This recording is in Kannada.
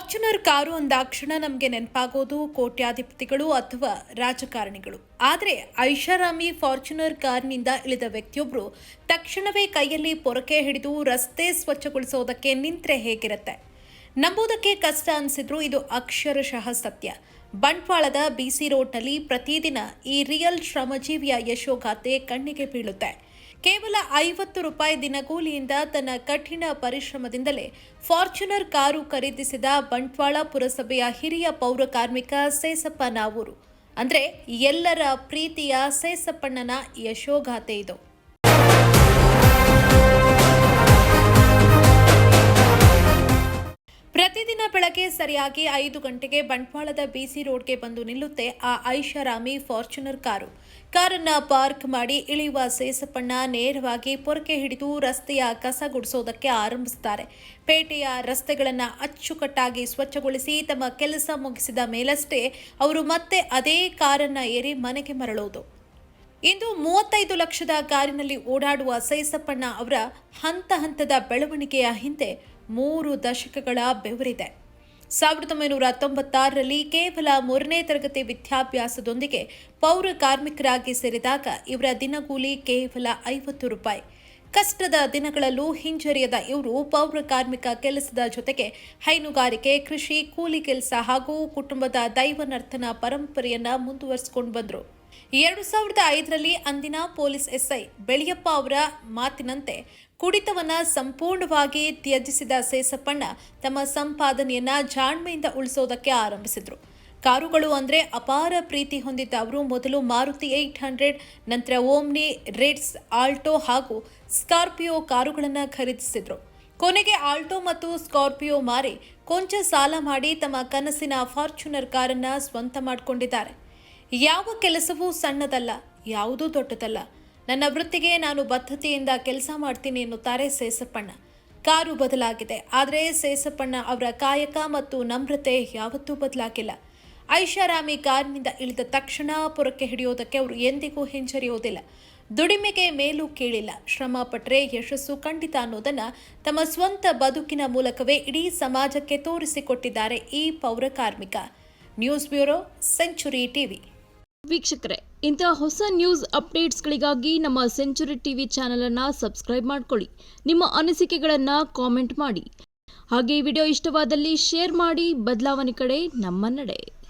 ಫಾರ್ಚುನರ್ ಕಾರು ಅಂದಾಕ್ಷಣ ನಮಗೆ ನೆನಪಾಗೋದು ಕೋಟ್ಯಾಧಿಪತಿಗಳು ಅಥವಾ ರಾಜಕಾರಣಿಗಳು. ಆದರೆ ಐಷಾರಾಮಿ ಫಾರ್ಚುನರ್ ಕಾರ್ನಿಂದ ಇಳಿದ ವ್ಯಕ್ತಿಯೊಬ್ಬರು ತಕ್ಷಣವೇ ಕೈಯಲ್ಲಿ ಪೊರಕೆ ಹಿಡಿದು ರಸ್ತೆ ಸ್ವಚ್ಛಗೊಳಿಸೋದಕ್ಕೆ ನಿಂತರೆ ಹೇಗಿರುತ್ತೆ? ನಂಬುವುದಕ್ಕೆ ಕಷ್ಟ ಅನಿಸಿದ್ರು ಇದು ಅಕ್ಷರಶಃ ಸತ್ಯ. ಬಂಟ್ವಾಳದ ಬಿಸಿ ರೋಡ್ನಲ್ಲಿ ಪ್ರತಿದಿನ ಈ ರಿಯಲ್ ಶ್ರಮಜೀವಿಯ ಯಶೋಗಾಥೆ ಕಣ್ಣಿಗೆ ಬೀಳುತ್ತೆ. ಕೇವಲ 50 ರೂಪಾಯಿ ದಿನಗೂಲಿಯಿಂದ ತನ್ನ ಕಠಿಣ ಪರಿಶ್ರಮದಿಂದಲೇ ಫಾರ್ಚುನರ್ ಕಾರು ಖರೀದಿಸಿದ ಬಂಟ್ವಾಳ ಪುರಸಭೆಯ ಹಿರಿಯ ಪೌರ ಕಾರ್ಮಿಕ ಸೇಸಪ್ಪ ನಾವೂರು. ಅಂದ್ರೆ ಎಲ್ಲರ ಪ್ರೀತಿಯ ಸೇಸಪ್ಪಣ್ಣನ ಯಶೋಗಾಥೆ ಇದು. ಪ್ರತಿದಿನ ಬೆಳಗ್ಗೆ ಸರಿಯಾಗಿ 5 ಗಂಟೆಗೆ ಬಂಟ್ವಾಳದ ಬಿಸಿ ರೋಡ್ಗೆ ಬಂದು ನಿಲ್ಲುತ್ತೆ ಆ ಐಷಾರಾಮಿ ಫಾರ್ಚುನರ್ ಕಾರು. ಕಾರನ್ನ ಪಾರ್ಕ್ ಮಾಡಿ ಇಳಿಯುವ ಸೇಸಪ್ಪಣ್ಣ ನೇರವಾಗಿ ಪೊರಕೆ ಹಿಡಿದು ರಸ್ತೆಯ ಕಸ ಗುಡಿಸೋದಕ್ಕೆ ಆರಂಭಿಸುತ್ತಾರೆ. ಪೇಟೆಯ ರಸ್ತೆಗಳನ್ನು ಅಚ್ಚುಕಟ್ಟಾಗಿ ಸ್ವಚ್ಛಗೊಳಿಸಿ ತಮ್ಮ ಕೆಲಸ ಮುಗಿಸಿದ ಮೇಲಷ್ಟೇ ಅವರು ಮತ್ತೆ ಅದೇ ಕಾರನ್ನ ಏರಿ ಮನೆಗೆ ಮರಳೋದು. ಇಂದು 35 ಲಕ್ಷದ ಕಾರಿನಲ್ಲಿ ಓಡಾಡುವ ಸೇಸಪ್ಪಣ್ಣ ಅವರ ಹಂತ ಹಂತದ ಬೆಳವಣಿಗೆಯ ಹಿಂದೆ 3 ದಶಕಗಳ ಬೆವರಿದೆ. 1996ರಲ್ಲಿ ಕೇವಲ 3ನೇ ತರಗತಿ ವಿದ್ಯಾಭ್ಯಾಸದೊಂದಿಗೆ ಪೌರ ಕಾರ್ಮಿಕರಾಗಿ ಸೇರಿದಾಗ ಇವರ ದಿನಗೂಲಿ ಕೇವಲ 50 ರೂಪಾಯಿ. ಕಷ್ಟದ ದಿನಗಳಲ್ಲೂ ಹಿಂಜರಿಯದ ಇವರು ಪೌರ ಕಾರ್ಮಿಕ ಕೆಲಸದ ಜೊತೆಗೆ ಹೈನುಗಾರಿಕೆ, ಕೃಷಿ, ಕೂಲಿ ಕೆಲಸ ಹಾಗೂ ಕುಟುಂಬದ ದೈವನರ್ತನ ಪರಂಪರೆಯನ್ನ ಮುಂದುವರಿಸಿಕೊಂಡು ಬಂದರು. 2005ರಲ್ಲಿ ಅಂದಿನ ಪೊಲೀಸ್ ಎಸ್ಐ ಬೆಳಿಯಪ್ಪ ಅವರ ಮಾತಿನಂತೆ ಕುಡಿತವನ್ನ ಸಂಪೂರ್ಣವಾಗಿ ತ್ಯಜಿಸಿದ ಸೇಸಪ್ಪಣ್ಣ ತಮ್ಮ ಸಂಪಾದನೆಯನ್ನ ಜಾಣ್ಮೆಯಿಂದ ಉಳಿಸೋದಕ್ಕೆ ಆರಂಭಿಸಿದ್ರು. ಕಾರುಗಳು ಅಂದ್ರೆ ಅಪಾರ ಪ್ರೀತಿ ಹೊಂದಿದ್ದ ಅವರು ಮೊದಲು ಮಾರುತಿ 800, ನಂತರ ಓಮ್ನಿ, ರಿಟ್ಸ್, ಆಲ್ಟೋ ಹಾಗೂ ಸ್ಕಾರ್ಪಿಯೋ ಕಾರುಗಳನ್ನು ಖರೀದಿಸಿದ್ರು. ಕೊನೆಗೆ ಆಲ್ಟೋ ಮತ್ತು ಸ್ಕಾರ್ಪಿಯೋ ಮಾರಿ ಕೊಂಚ ಸಾಲ ಮಾಡಿ ತಮ್ಮ ಕನಸಿನ ಫಾರ್ಚುನರ್ ಕಾರನ್ನ ಸ್ವಂತ ಮಾಡಿಕೊಂಡಿದ್ದಾರೆ. ಯಾವ ಕೆಲಸವೂ ಸಣ್ಣದಲ್ಲ, ಯಾವುದೂ ದೊಡ್ಡದಲ್ಲ. ನನ್ನ ವೃತ್ತಿಗೆ ನಾನು ಬದ್ಧತೆಯಿಂದ ಕೆಲಸ ಮಾಡ್ತೀನಿ ಎನ್ನುತ್ತಾರೆ ಸೇಸಪ್ಪಣ್ಣ. ಕಾರು ಬದಲಾಗಿದೆ, ಆದರೆ ಸೇಸಪ್ಪಣ್ಣ ಅವರ ಕಾಯಕ ಮತ್ತು ನಮ್ರತೆ ಯಾವತ್ತೂ ಬದಲಾಗಿಲ್ಲ. ಐಷಾರಾಮಿ ಕಾರಿನಿಂದ ಇಳಿದ ತಕ್ಷಣ ಪೊರಕೆ ಹಿಡಿಯೋದಕ್ಕೆ ಅವರು ಎಂದಿಗೂ ಹಿಂಜರಿಯೋದಿಲ್ಲ. ದುಡಿಮೆಗೆ ಮೇಲೂ ಕೀಳಿಲ್ಲ. ಶ್ರಮ ಪಟ್ಟರೆ ಯಶಸ್ಸು ಖಂಡಿತ ಅನ್ನೋದನ್ನ ತಮ್ಮ ಸ್ವಂತ ಬದುಕಿನ ಮೂಲಕವೇ ಇಡೀ ಸಮಾಜಕ್ಕೆ ತೋರಿಸಿಕೊಟ್ಟಿದ್ದಾರೆ ಈ ಪೌರ ಕಾರ್ಮಿಕ. News bureau, century TV. ವೀಕ್ಷಕರೇ, ಇಂತಹ ಹೊಸ ನ್ಯೂಸ್ ಅಪ್ಡೇಟ್ಸ್ಗಳಿಗಾಗಿ ನಮ್ಮ ಸೆಂಚುರಿ ಟಿವಿ ಚಾನಲನ್ನು ಸಬ್ಸ್ಕ್ರೈಬ್ ಮಾಡ್ಕೊಳ್ಳಿ. ನಿಮ್ಮ ಅನಿಸಿಕೆಗಳನ್ನು ಕಾಮೆಂಟ್ ಮಾಡಿ. ಹಾಗೆ ಈ ವಿಡಿಯೋ ಇಷ್ಟವಾದಲ್ಲಿ ಶೇರ್ ಮಾಡಿ. ಬದಲಾವಣೆ ಕಡೆ ನಮ್ಮ ನಡೆ.